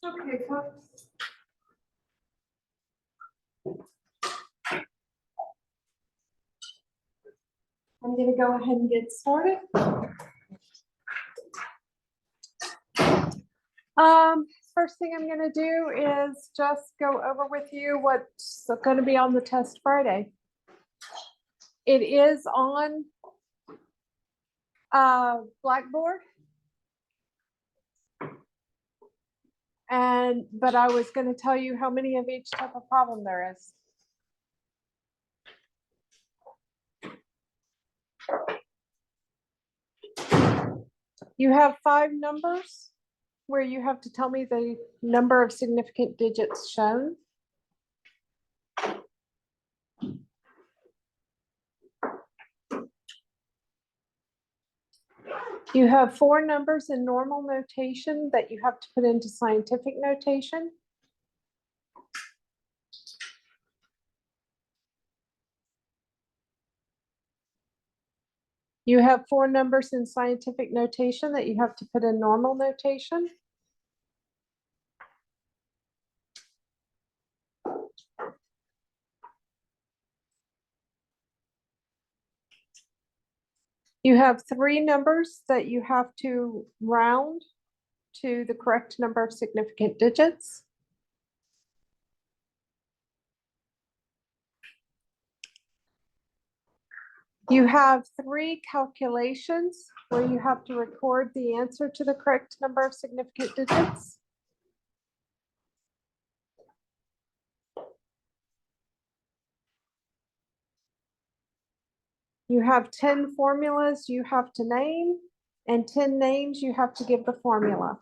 Okay, folks. I'm gonna go ahead and get started. First thing I'm gonna do is just go over with you what's gonna be on the test Friday. It is on Blackboard. But I was gonna tell you how many of each type of problem there is. You have 5 numbers where you have to tell me the number of significant digits shown. You have 4 numbers in normal notation that you have to put into scientific notation. You have 4 numbers in scientific notation that you have to put in normal notation. You have 3 numbers that you have to round to the correct number of significant digits. You have 3 calculations where you have to record the answer to the correct number of significant digits. You have 10 formulas you have to name, and 10 names you have to give the formula.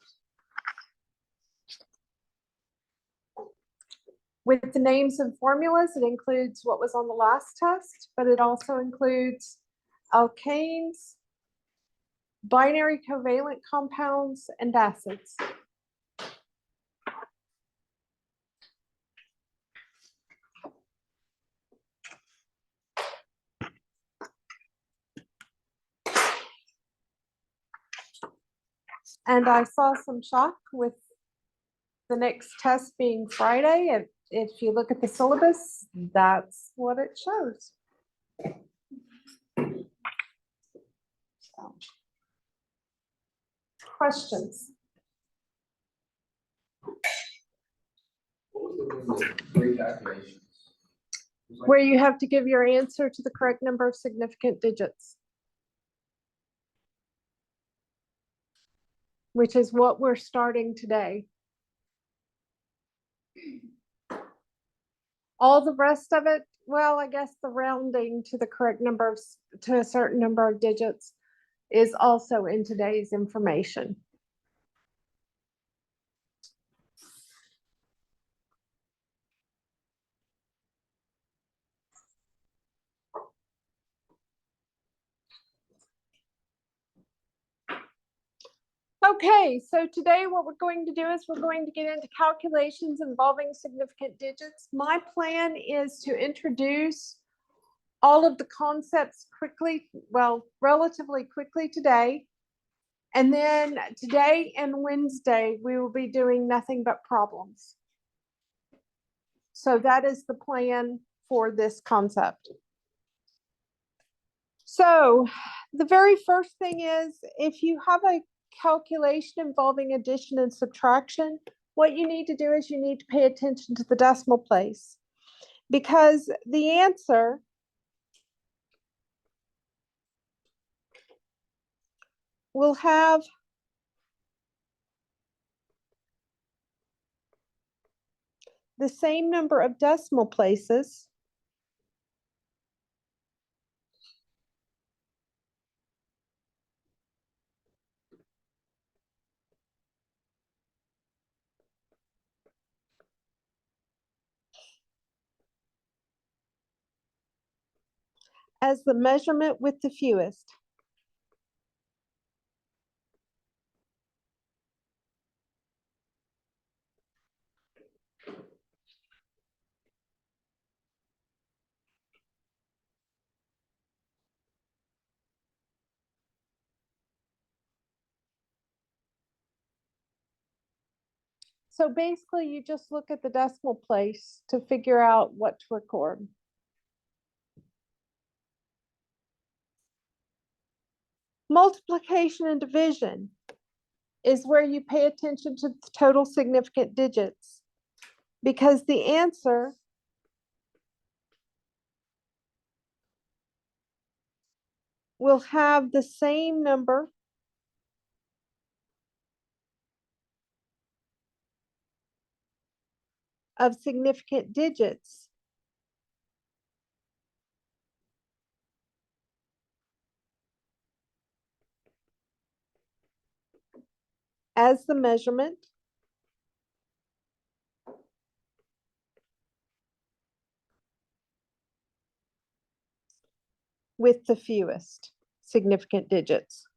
With the names and formulas, it includes what was on the last test, but it also includes alkanes, binary covalent compounds, and acids. And I saw some shock with the next test being Friday. If you look at the syllabus, that's what it shows. So. Questions? Where you have to give your answer to the correct number of significant digits, which is what we're starting today. All the rest of it, well, I guess the rounding to the correct number of, to a certain number of digits is also in today's information. Okay, so today what we're going to do is we're going to get into calculations involving significant digits. My plan is to introduce all of the concepts quickly, well, relatively quickly today. And then today and Wednesday, we will be doing nothing but problems. So that is the plan for this concept. So the very first thing is, if you have a calculation involving addition and subtraction, what you need to do is you need to pay attention to the decimal place, because the answer will have the same number of decimal places as the measurement with the fewest. So basically, you just look at the decimal place to figure out what to record. Multiplication and division is where you pay attention to the total significant digits, because the answer will have the same number of significant digits as the measurement with the fewest significant digits.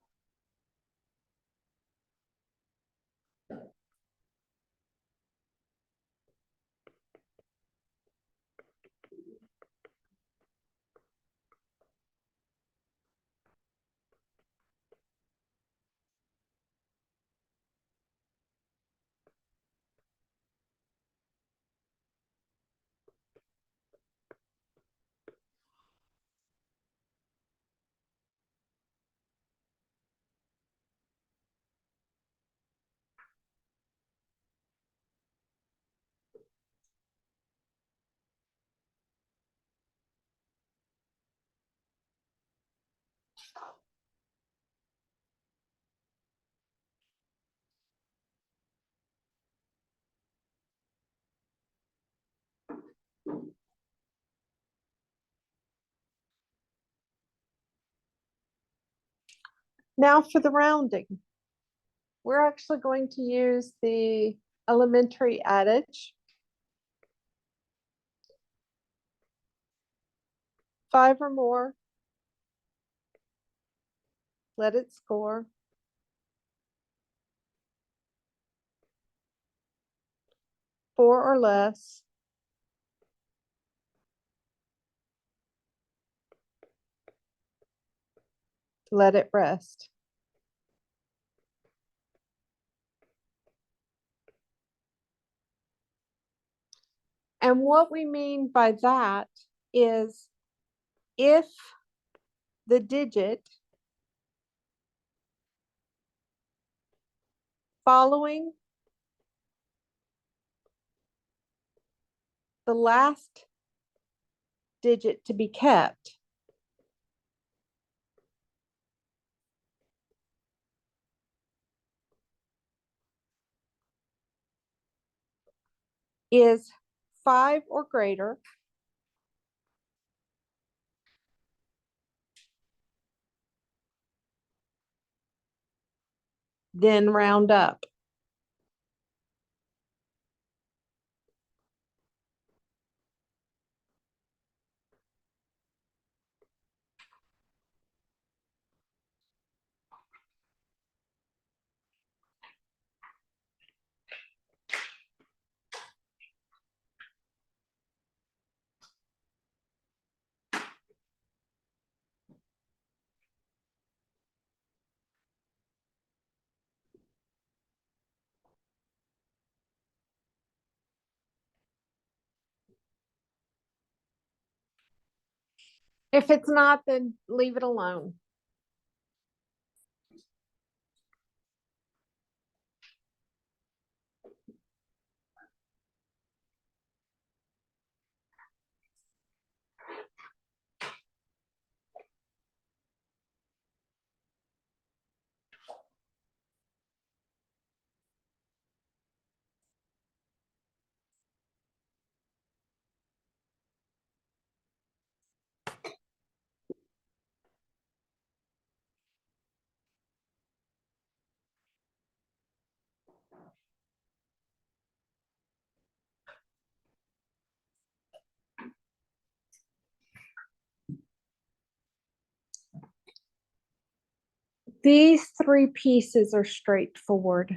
Now for the rounding. We're actually going to use the elementary adage. 5 or more, let it score. 4 or less, let it rest. And what we mean by that is if the digit following the last digit to be kept is 5 or greater, then round up. If it's not, then leave it alone. These 3 pieces are straightforward.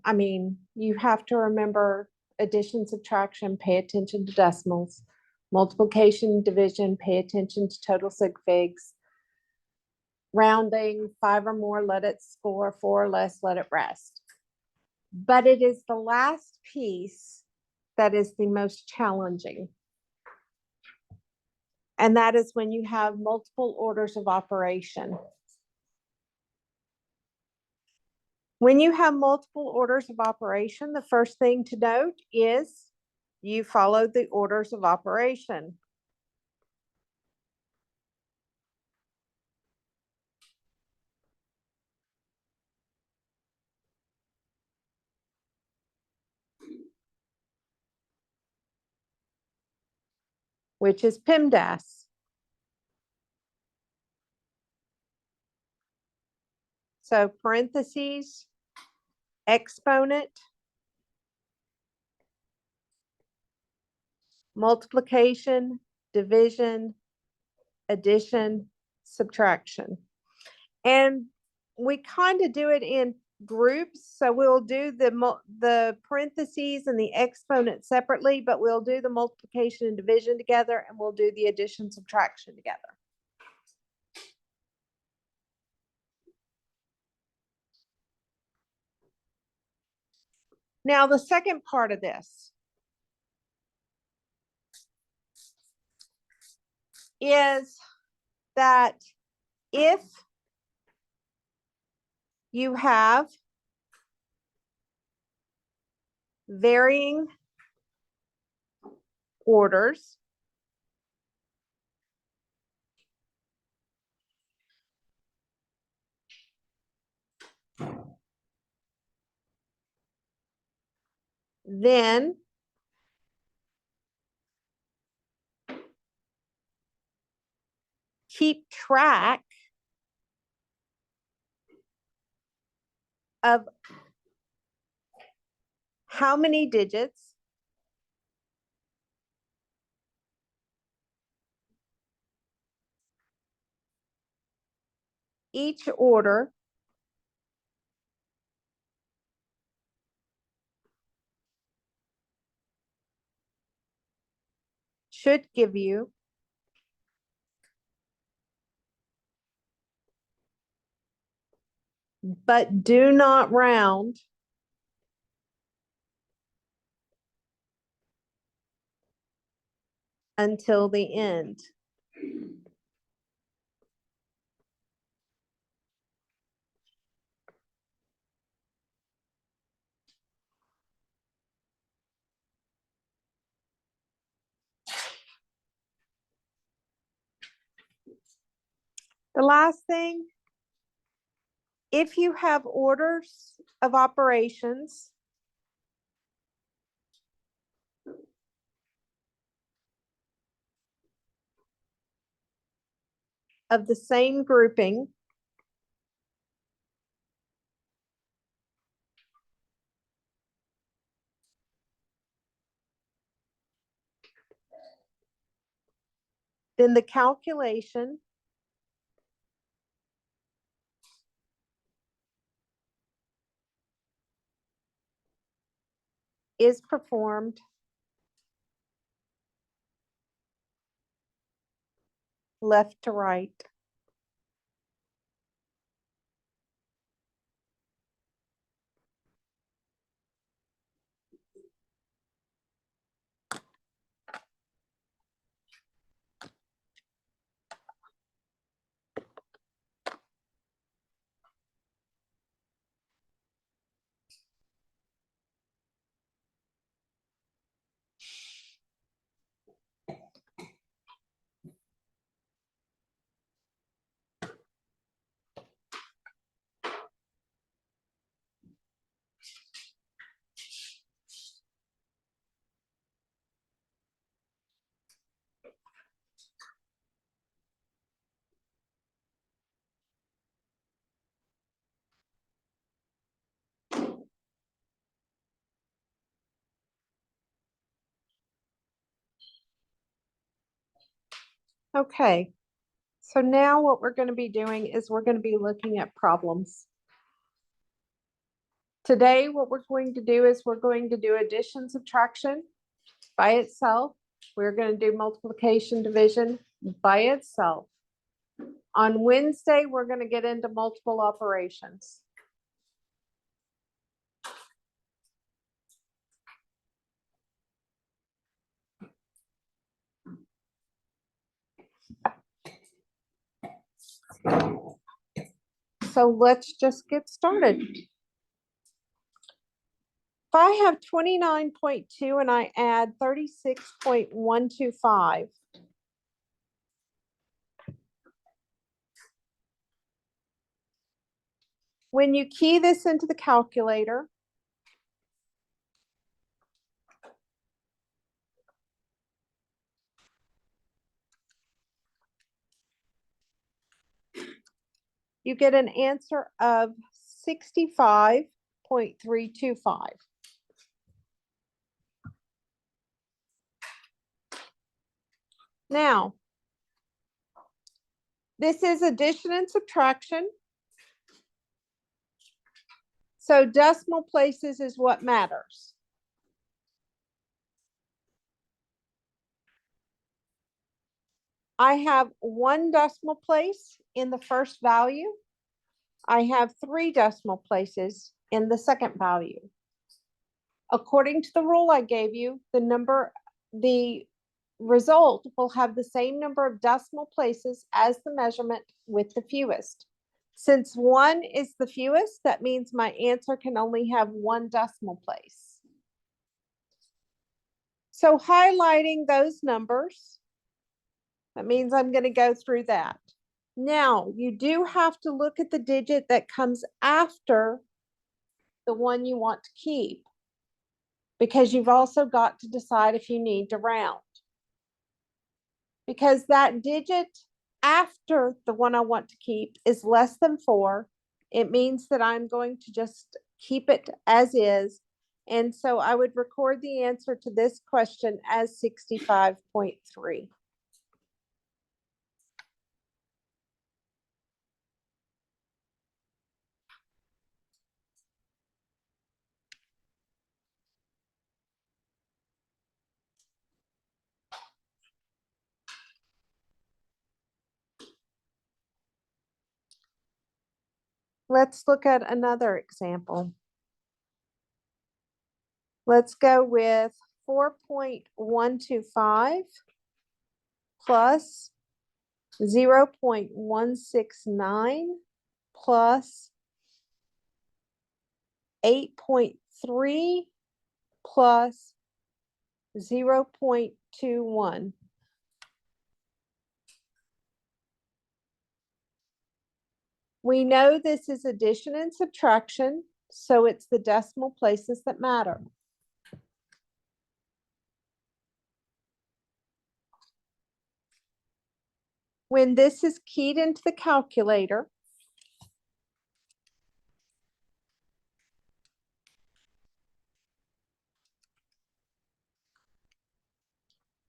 I mean, you have to remember addition, subtraction, pay attention to decimals, multiplication, division, pay attention to total sig figs, rounding, 5 or more, let it score, 4 or less, let it rest. but it is the last piece that is the most challenging. And that is when you have multiple orders of operation. When you have multiple orders of operation, the first thing to note is you follow the orders of operation. Which is PEMDAS. So parentheses, exponent, multiplication, division, addition, subtraction. And we kind of do it in groups. So we'll do the parentheses and the exponent separately, but we'll do the multiplication and division together, and we'll do the addition subtraction together. Now, the second part of this is that if you have varying orders, then keep track of how many digits each order should give you, but do not round until the end. The last thing, if you have orders of operations of the same grouping, then the calculation is performed left to right. Okay, so now what we're going to be doing is we're going to be looking at problems. Today, what we're going to do is we're going to do addition, subtraction by itself. We're going to do multiplication, division by itself. On Wednesday, we're going to get into multiple operations. So let's just get started. If I have 29.2 and I add 36.125, when you key this into the calculator, you get an answer of 65.325. Now, this is addition and subtraction. So decimal places is what matters. I have one decimal place in the first value. I have 3 decimal places in the second value. According to the rule I gave you, the result will have the same number of decimal places as the measurement with the fewest. Since 1 is the fewest, that means my answer can only have 1 decimal place. So highlighting those numbers, that means I'm going to go through that. Now, you do have to look at the digit that comes after the one you want to keep, because you've also got to decide if you need to round. Because that digit after the one I want to keep is less than 4, it means that I'm going to just keep it as is. And so I would record the answer to this question as 65.3. Let's look at another example. Let's go with 4.125 plus 0.169 plus 8.3 plus 0.21. We know this is addition and subtraction, so it's the decimal places that matter. When this is keyed into the calculator,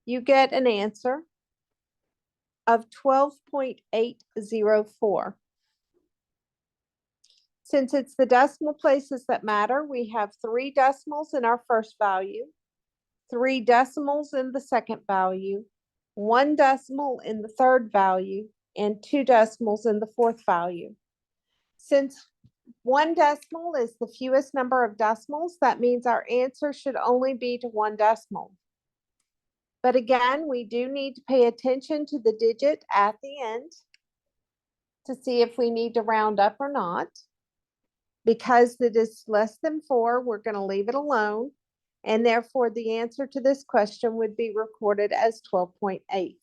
you get an answer of 12.804. Since it's the decimal places that matter, we have 3 decimals in our first value, 3 decimals in the second value, 1 decimal in the third value, and 2 decimals in the fourth value. Since 1 decimal is the fewest number of decimals, that means our answer should only be to 1 decimal. But again, we do need to pay attention to the digit at the end to see if we need to round up or not. Because it is less than 4, we're going to leave it alone. And therefore, the answer to this question would be recorded as 12.8.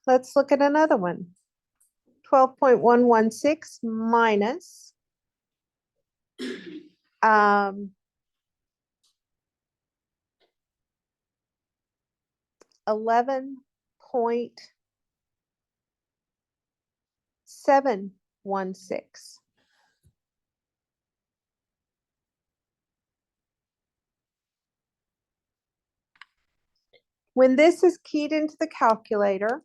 Let's look at another one. 12.116 minus 11.716. When this is keyed into the calculator,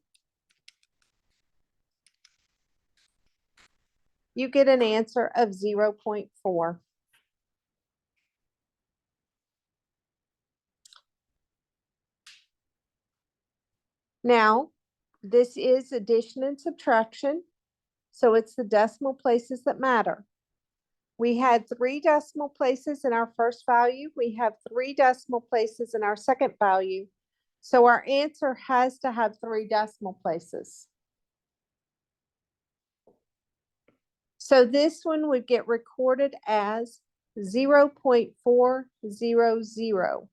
you get an answer of 0.4. Now, this is addition and subtraction, so it's the decimal places that matter. We had 3 decimal places in our first value. We have 3 decimal places in our second value. So our answer has to have 3 decimal places. So this one would get recorded as 0.400.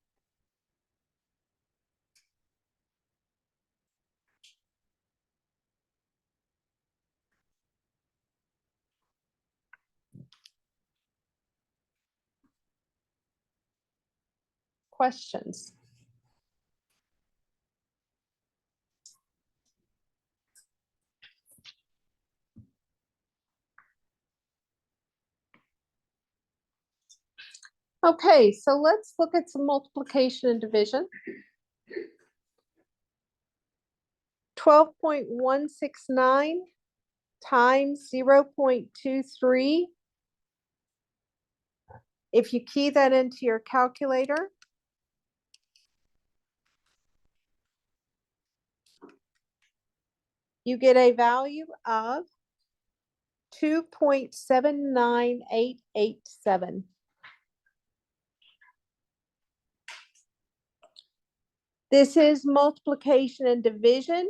Questions? Okay, so let's look at some multiplication and division. 12.169 times 0.23. If you key that into your calculator, you get a value of 2.79887. This is multiplication and division,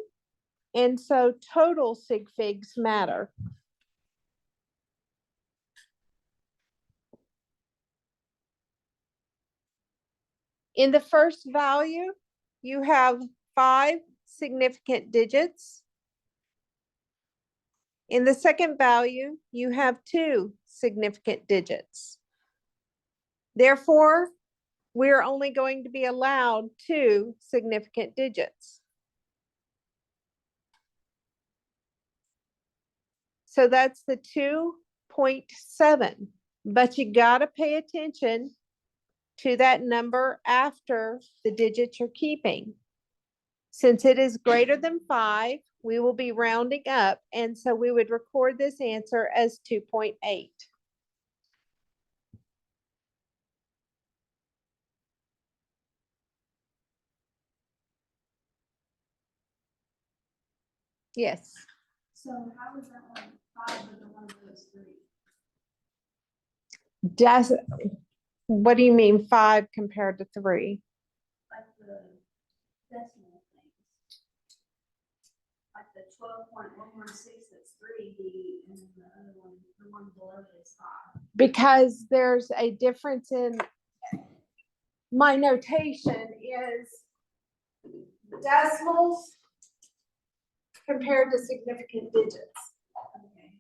and so total sig figs matter. In the first value, you have 5 significant digits. In the second value, you have 2 significant digits. Therefore, we're only going to be allowed 2 significant digits. So that's the 2.7, but you gotta pay attention to that number after the digits you're keeping. Since it is greater than 5, we will be rounding up, and so we would record this answer as 2.8. Yes. So how is that one 5 with the one of those 3? Does, what do you mean 5 compared to 3? Like the decimal things. Like the 12.116, that's 3D, and then the other one, the one below it is 5. Because there's a difference in my notation is decimals compared to significant digits. Okay.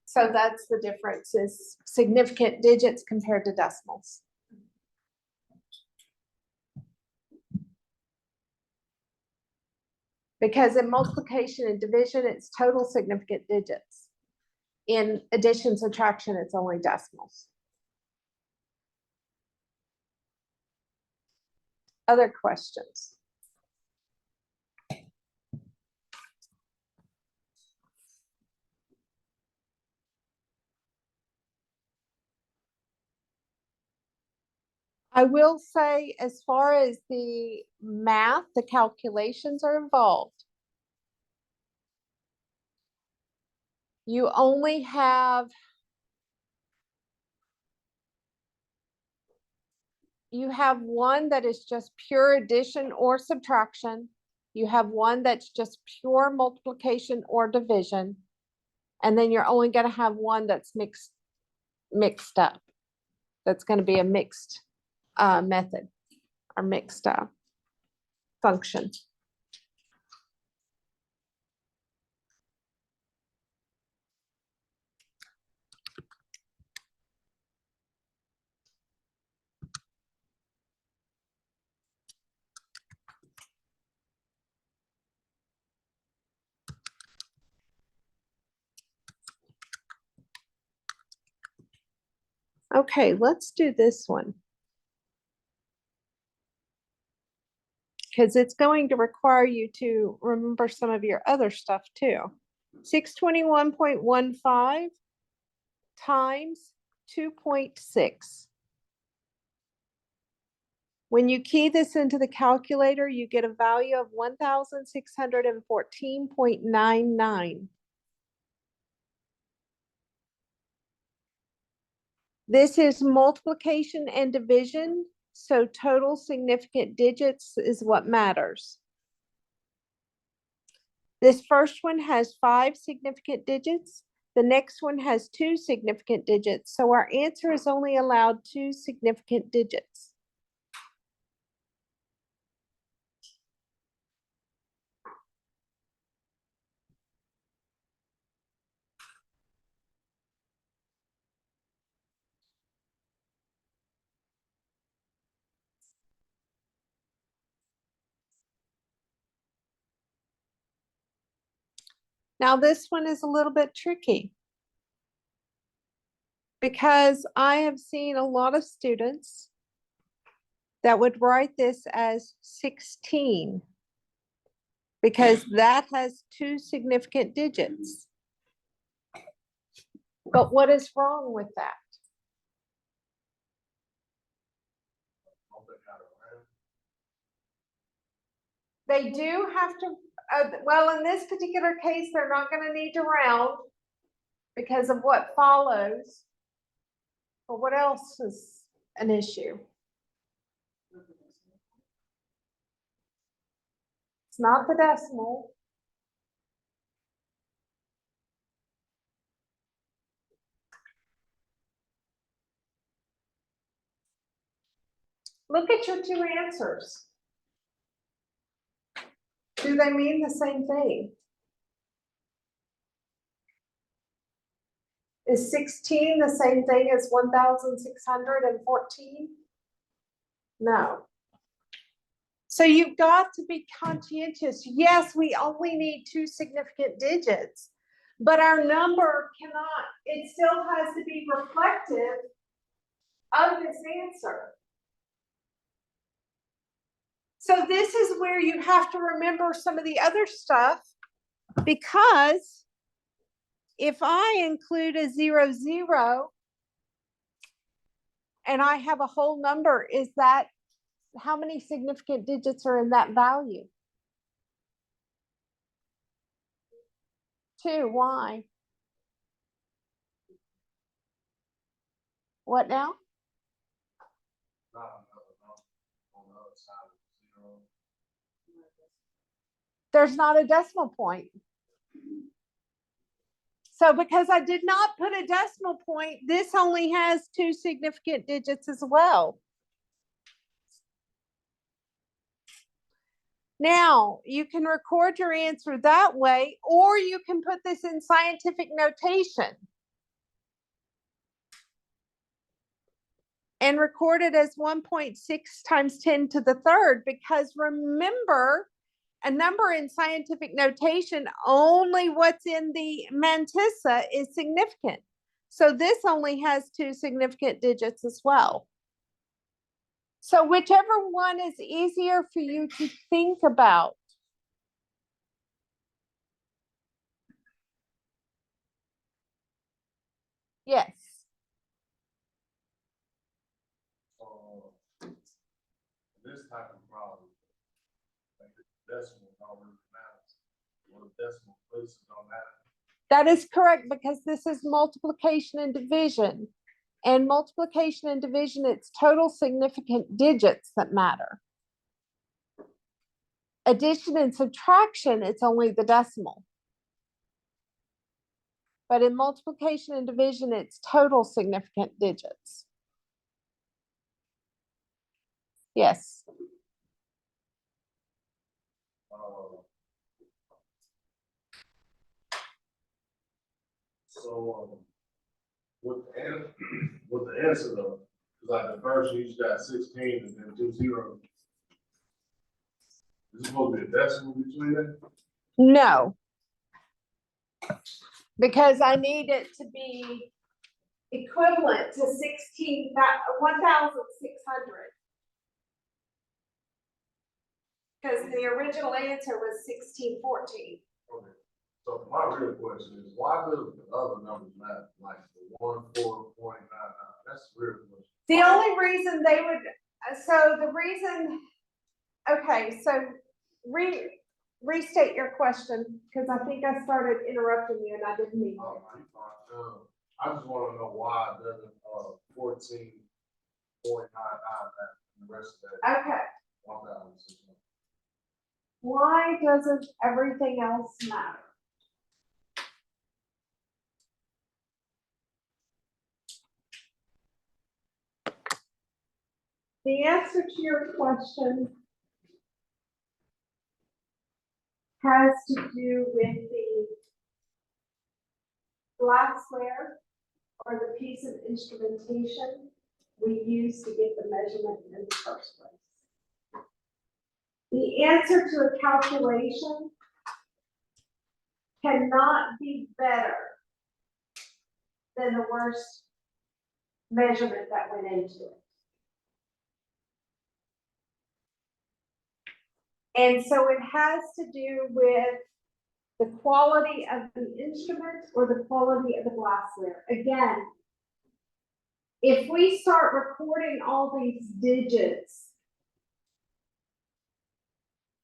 So that's the difference, is significant digits compared to decimals. Because in multiplication and division, it's total significant digits. In addition, subtraction, it's only decimals. Other questions? I will say, as far as the math, the calculations are involved, you only have, you have one that is just pure addition or subtraction. You have one that's just pure multiplication or division. And then you're only going to have one that's mixed up. That's going to be a mixed method or mixed function. Okay, let's do this one. Because it's going to require you to remember some of your other stuff too. 621.15 times 2.6. When you key this into the calculator, you get a value of 1,614.99. This is multiplication and division, so total significant digits is what matters. This first one has 5 significant digits. The next one has 2 significant digits, so our answer is only allowed 2 significant digits. Now, this one is a little bit tricky because I have seen a lot of students that would write this as 16 because that has 2 significant digits. But what is wrong with that? They do have to, well, in this particular case, they're not going to need to round because of what follows. But what else is an issue? It's not the decimal. Look at your 2 answers. Do they mean the same thing? Is 16 the same thing as 1,614? No. So you've got to be conscientious. Yes, we only need 2 significant digits, but our number cannot, it still has to be reflective of this answer. So this is where you have to remember some of the other stuff, because if I include a 0, 0, and I have a whole number, is that how many significant digits are in that value? 2, why? What now? There's not a decimal point. So because I did not put a decimal point, this only has 2 significant digits as well. Now, you can record your answer that way, or you can put this in scientific notation and record it as 1.6 times 10 to the third, because remember, a number in scientific notation, only what's in the mantissa is significant. So this only has 2 significant digits as well. So whichever one is easier for you to think about. Yes. This type of problem, like the decimal number matters, or the decimal places don't matter. That is correct, because this is multiplication and division. And multiplication and division, it's total significant digits that matter. Addition and subtraction, it's only the decimal. But in multiplication and division, it's total significant digits. Yes. So, with the answer though, like the first you just got 16 and then 2 zeros. Is it supposed to be a decimal between that? No. Because I need it to be equivalent to 1,600. Because the original answer was 1614. Okay. So my real question is, why do the other numbers matter? Like the 1, 4, 49, that's the real question. The only reason they would So the reason, okay, so restate your question, because I think I started interrupting you and I didn't mean to. I just wanna know why it doesn't, 14.99 and the rest of that, Okay, 1,600. why doesn't everything else matter? The answer to your question has to do with the glassware or the piece of instrumentation we use to get the measurement in the first place. The answer to a calculation cannot be better than the worst measurement that went into it. And so it has to do with the quality of the instrument or the quality of the glassware. Again, if we start recording all these digits,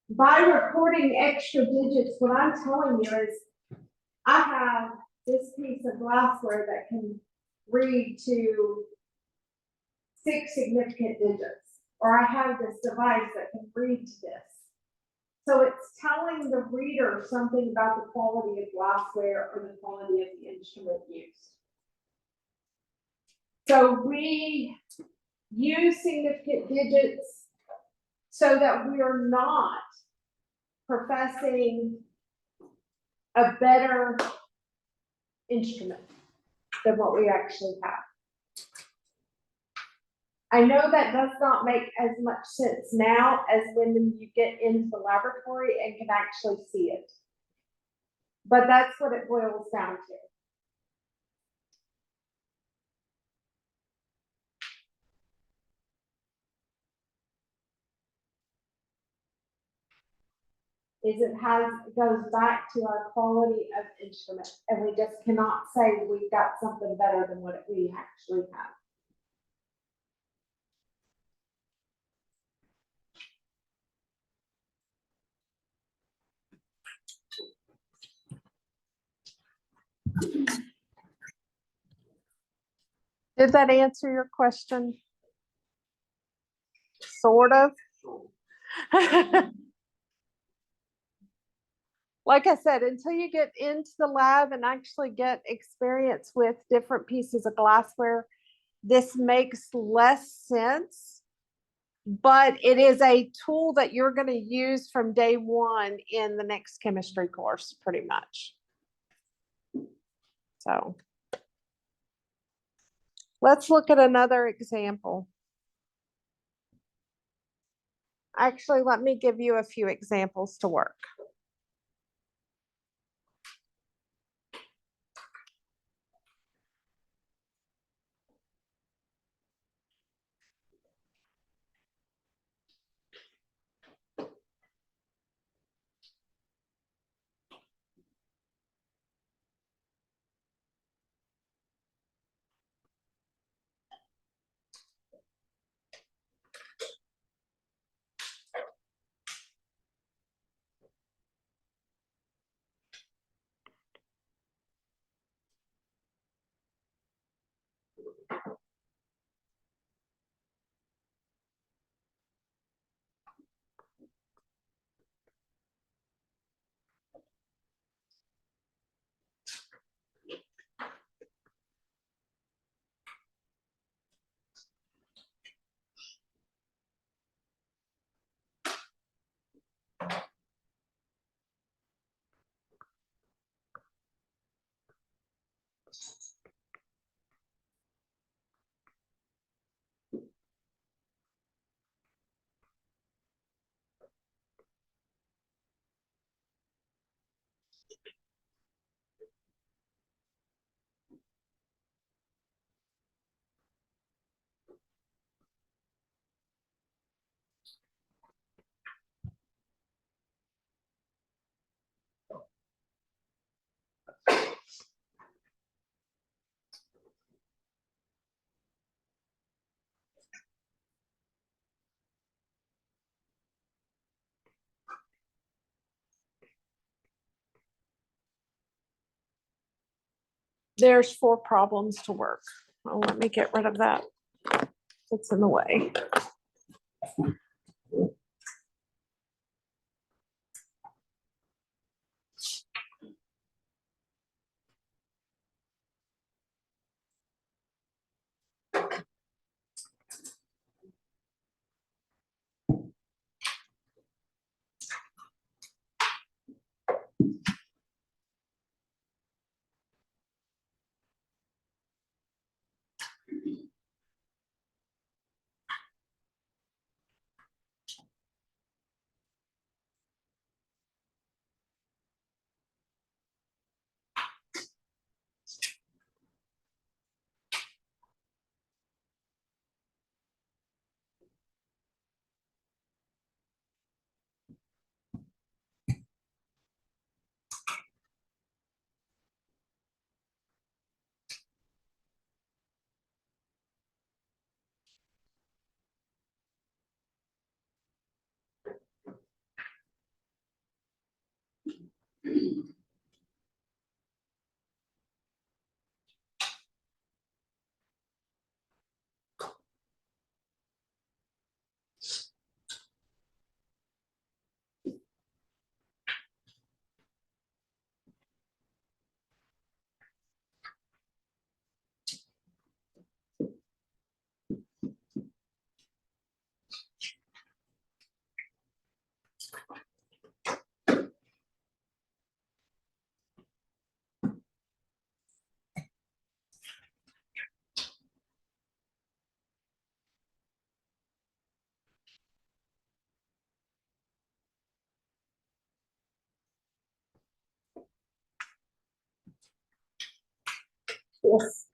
by recording extra digits, what I'm telling you is I have this piece of glassware that can read to 6 significant digits, or I have this device that can read to this. So it's telling the reader something about the quality of glassware or the quality of the instrument used. So we use significant digits so that we are not professing a better instrument than what we actually have. I know that does not make as much sense now as when you get into the laboratory and can actually see it. But that's what it boils down to. It goes back to our quality of instrument, and we just cannot say we've got something better than what we actually have. Did that answer your question? Sort of. Like I said, until you get into the lab and actually get experience with different pieces of glassware, this makes less sense. But it is a tool that you're going to use from day one in the next chemistry course, pretty much. So let's look at another example. Actually, let me give you a few examples to work. there's 4 problems to work. Oh, let me get rid of that. It's in the way. Yes.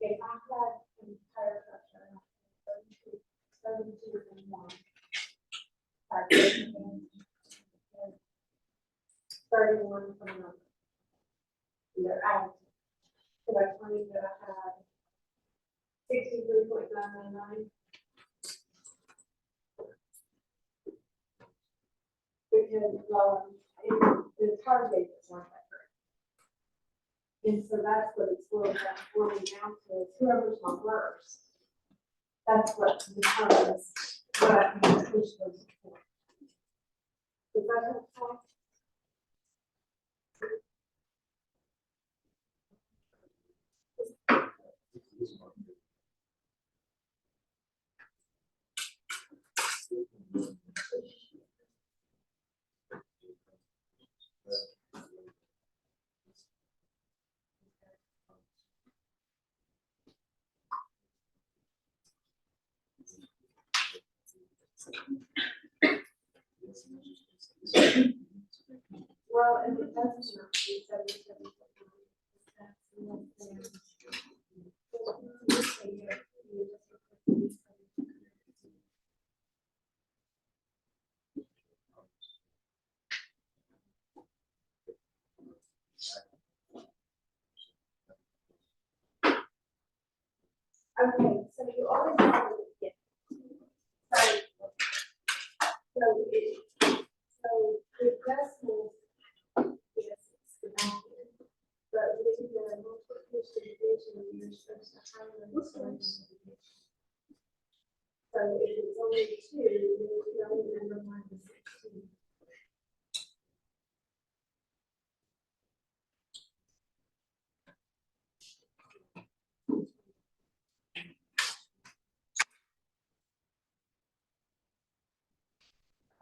If I had entire pressure, 32 and 1. 31 from another. Either out. So I told you that I had 63.999. Because, the target is not that great. And so that's what it's really down to, is whoever's my worst. That's what determines what I can push those points. Does that make sense? Well, and it doesn't have to be 77. Okay, so you always have to get. So the decimals, yes, it's the back end, but with the multiplication division, you're supposed to highlight the source. So if it's only 2, then you only number -16.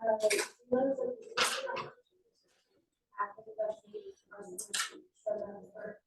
Liz is- after the best, so that's her.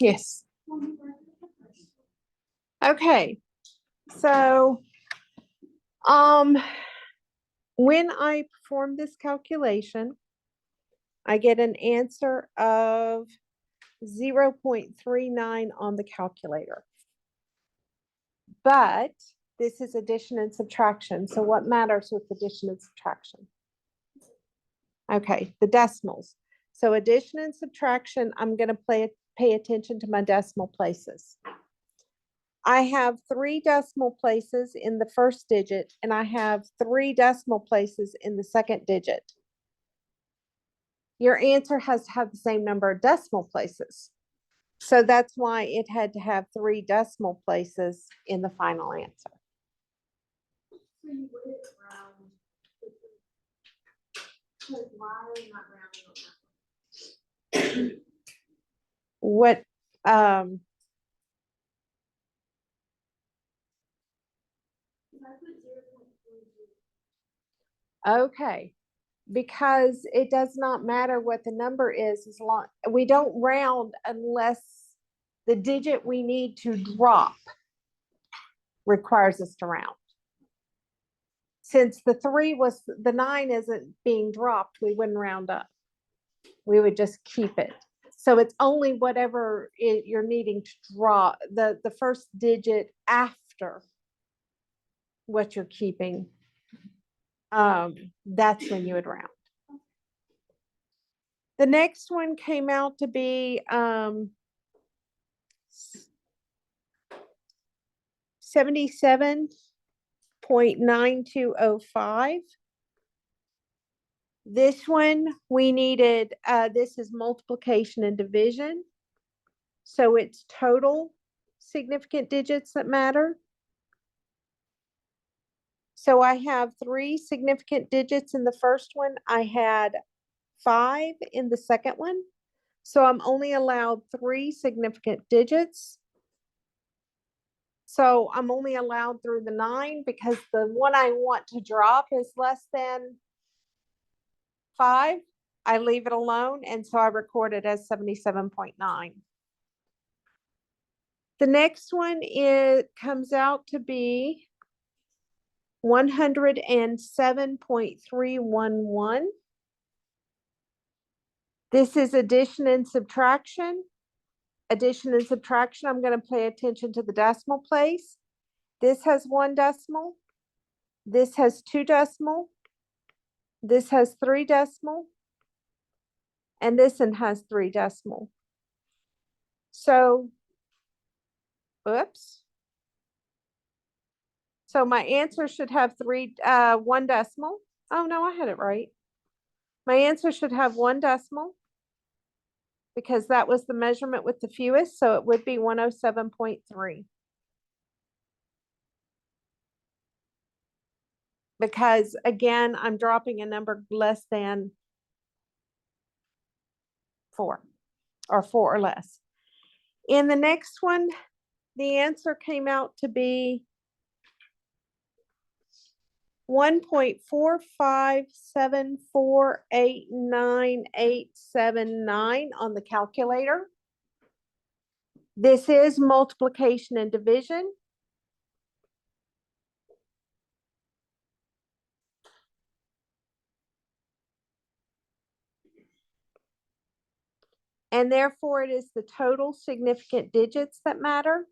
Yes. Okay, so, when I perform this calculation, I get an answer of 0.39 on the calculator. But this is addition and subtraction, so what matters with addition and subtraction? Okay, the decimals. So addition and subtraction, I'm gonna pay attention to my decimal places. I have 3 decimal places in the first digit, and I have 3 decimal places in the second digit. Your answer has to have the same number of decimal places. So that's why it had to have 3 decimal places in the final answer. So you wouldn't round. Because why are you not rounding on that? What, Because I put 0.32. okay, because it does not matter what the number is as long, we don't round unless the digit we need to drop requires us to round. Since the 9 isn't being dropped, we wouldn't round up. We would just keep it. So it's only whatever you're needing to draw, the first digit after what you're keeping. That's when you would round. The next one came out to be 77.9205. This one, we needed, this is multiplication and division. So it's total significant digits that matter. So I have 3 significant digits in the first one. I had 5 in the second one. So I'm only allowed 3 significant digits. So I'm only allowed through the 9 because the one I want to drop is less than 5. I leave it alone, and so I record it as 77.9. The next one, it comes out to be 107.311. This is addition and subtraction. Addition and subtraction, I'm going to pay attention to the decimal place. This has 1 decimal. This has 2 decimal. This has 3 decimal. And this one has 3 decimal. So, oops. So my answer should have 1 decimal. Oh no, I had it right. My answer should have 1 decimal because that was the measurement with the fewest, so it would be 107.3. Because again, I'm dropping a number less than 4 or 4 or less. In the next one, the answer came out to be 1.457489879 on the calculator. This is multiplication and division. And therefore it is the total significant digits that matter.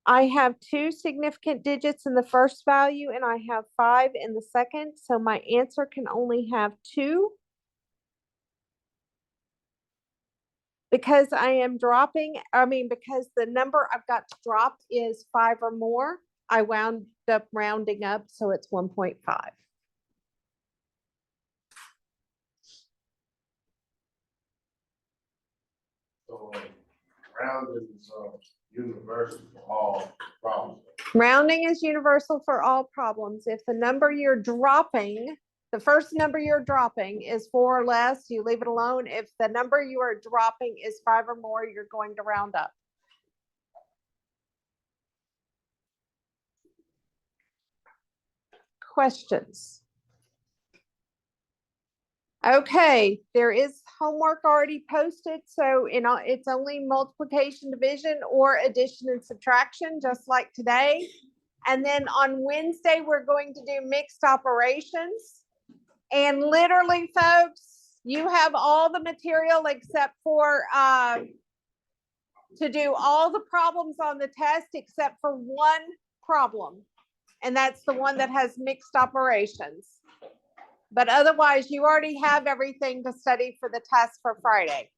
I have 2 significant digits in the first value and I have 5 in the second, so my answer can only have 2. Because I am dropping, because the number I've got to drop is 5 or more, I wound up rounding up, so it's 1.5. So rounding is universal for all problems. Rounding is universal for all problems. If the number you're dropping, the first number you're dropping is 4 or less, you leave it alone. If the number you are dropping is 5 or more, you're going to round up. Questions? Okay, there is homework already posted, so it's only multiplication, division, or addition and subtraction, just like today. And then on Wednesday, we're going to do mixed operations. And literally, folks, you have all the material except for to do all the problems on the test except for one problem. And that's the one that has mixed operations. But otherwise, you already have everything to study for the test for Friday.